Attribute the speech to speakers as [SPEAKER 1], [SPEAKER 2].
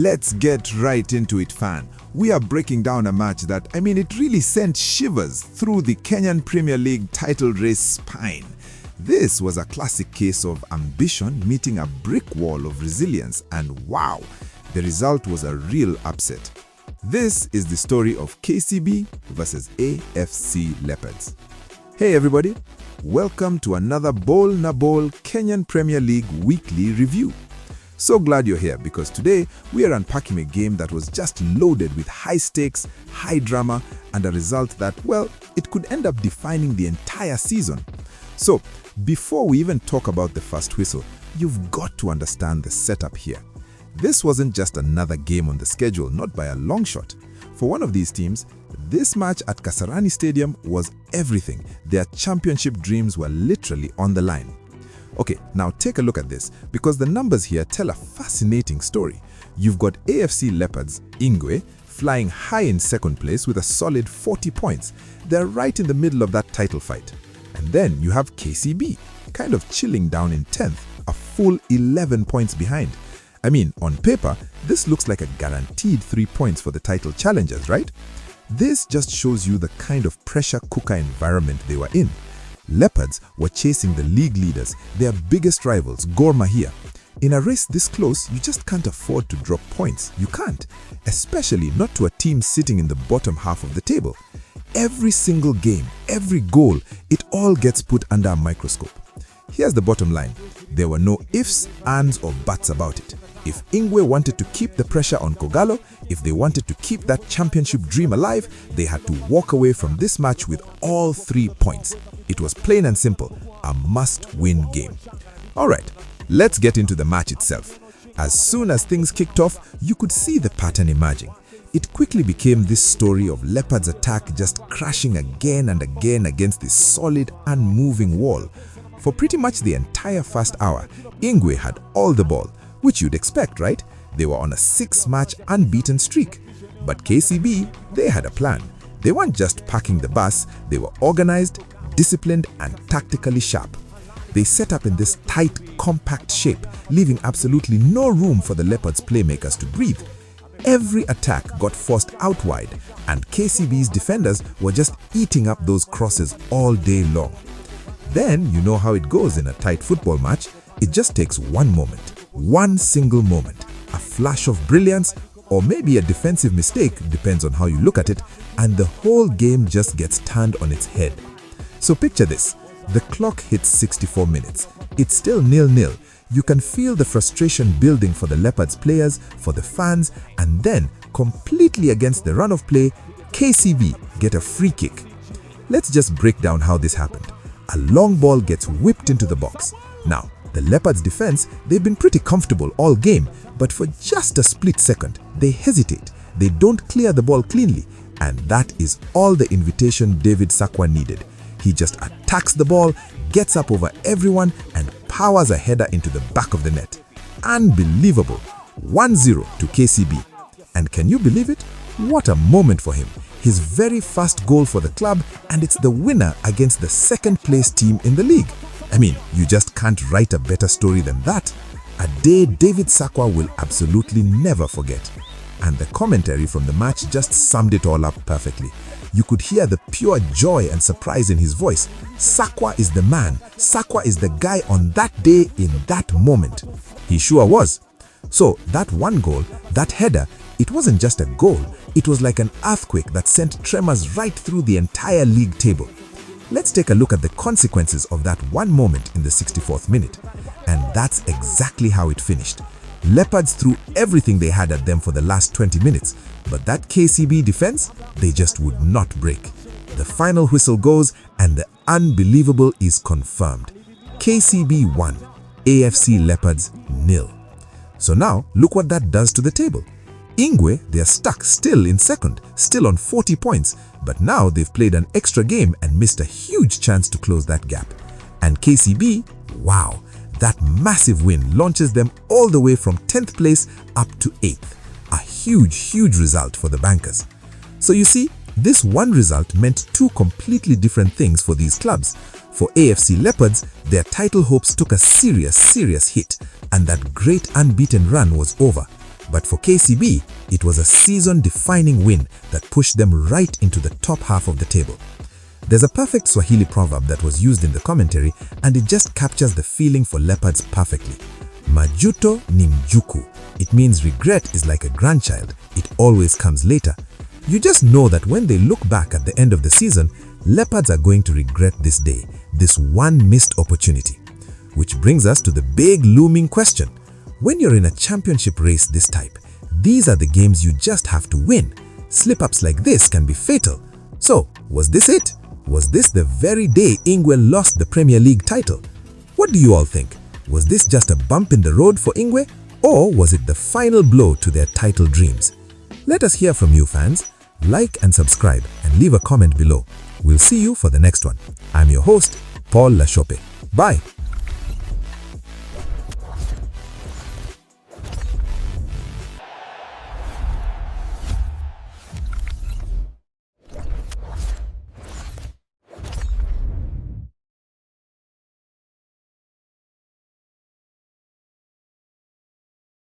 [SPEAKER 1] Let's get right into it, fan. We are breaking down a match that, it really sent shivers through the Kenyan Premier League title race spine. This was a classic case of ambition meeting a brick wall of resilience, and wow, the result was a real upset. This is the story of K.C.B versus AFC Leopards. Hey everybody, welcome to another Bowl na Bowl Kenyan Premier League weekly review. So glad you're here because today we are unpacking a game that was just loaded with high stakes, high drama, and a result that, well, it could end up defining the entire season. So, before we even talk about the first whistle, you've got to understand the setup here. This wasn't just another game on the schedule, not by a long shot. For one of these teams, this match at Kasarani Stadium was everything. Their championship dreams were literally on the line. Okay, now take a look at this, because the numbers here tell a fascinating story. You've got AFC Leopards, Ingwe, flying high in second place with a solid 40 points. They're right in the middle of that title fight. And then you have K.C.B, kind of chilling down in 10th, a full 11 points behind. On paper, this looks like a guaranteed 3 points for the title challengers, right? This just shows you the kind of pressure cooker environment they were in. Leopards were chasing the league leaders, their biggest rivals, Gor Mahia. In a race this close, you just can't afford to drop points. You can't, especially not to a team sitting in the bottom half of the table. Every single game, every goal, it all gets put under a microscope. Here's the bottom line. There were no ifs, ands, or buts about it. If Ingwe wanted to keep the pressure on Kogalo, if they wanted to keep that championship dream alive, they had to walk away from this match with all 3 points. It was plain and simple, a must-win game. Alright, let's get into the match itself. As soon as things kicked off, you could see the pattern emerging. It quickly became this story of Leopards' attack just crashing again and again against this solid, unmoving wall. For pretty much the entire first hour, Ingwe had all the ball, which you'd expect, right? They were on a 6-match unbeaten streak. But K.C.B, they had a plan. They weren't just parking the bus, they were organized, disciplined, and tactically sharp. They set up in this tight, compact shape, leaving absolutely no room for the Leopards' playmakers to breathe. Every attack got forced out wide, and K.C.B's defenders were just eating up those crosses all day long. Then, you know how it goes in a tight football match. It just takes one moment, one single moment, a flash of brilliance, or maybe a defensive mistake, depends on how you look at it, and the whole game just gets turned on its head. So picture this, the clock hits 64 minutes. It's still 0-0. You can feel the frustration building for the Leopards players, for the fans, and then, completely against the run of play, K.C.B get a free kick. Let's just break down how this happened. A long ball gets whipped into the box. Now, the Leopards' defense, they've been pretty comfortable all game, but for just a split second, they hesitate. They don't clear the ball cleanly, and that is all the invitation David Sakwa needed. He just attacks the ball, gets up over everyone, and powers a header into the back of the net. Unbelievable. 1-0 to K.C.B. And can you believe it? What a moment for him. His very first goal for the club, and it's the winner against the second-place team in the league. You just can't write a better story than that. A day David Sakwa will absolutely never forget. And the commentary from the match just summed it all up perfectly. You could hear the pure joy and surprise in his voice. Sakwa is the man. Sakwa is the guy on that day in that moment. He sure was. So that one goal, that header, it wasn't just a goal. It was like an earthquake that sent tremors right through the entire league table. Let's take a look at the consequences of that one moment in the 64th minute. And that's exactly how it finished. Leopards threw everything they had at them for the last 20 minutes, but that K.C.B defense, they just would not break. The final whistle goes and the unbelievable is confirmed. K.C.B 1, AFC Leopards 0. So now, look what that does to the table. Ingwe, they're stuck still in second, still on 40 points, but now they've played an extra game and missed a huge chance to close that gap. And K.C.B, wow, that massive win launches them all the way from 10th place up to 8th. A huge result for the bankers. So you see, this one result meant two completely different things for these clubs. For AFC Leopards, their title hopes took a serious hit, and that great unbeaten run was over.
[SPEAKER 2] But for K.C.B, it was a season-defining win that pushed them right into the top half of the table. There's a perfect Swahili proverb that was used in the commentary, and it just captures the feeling for Leopards perfectly. Majuto ni mjuku. It means regret is like a grandchild. It always comes later. You just know that when they look back at the end of the season, Leopards are going to regret this day, this one missed opportunity. Which brings us to the big looming question. When you're in a championship race this type, these are the games you just have to win. Slip-ups like this can be fatal. So, was this it? Was this the very day Ingwe lost the Premier League title? What do you all think? Was this just a bump in the road for Ingwe, or was it the final blow to their title dreams? Let us hear from you, fans. Like and subscribe and leave a comment below. We'll see you for the next one. I'm your host, Paul Lashope. Bye.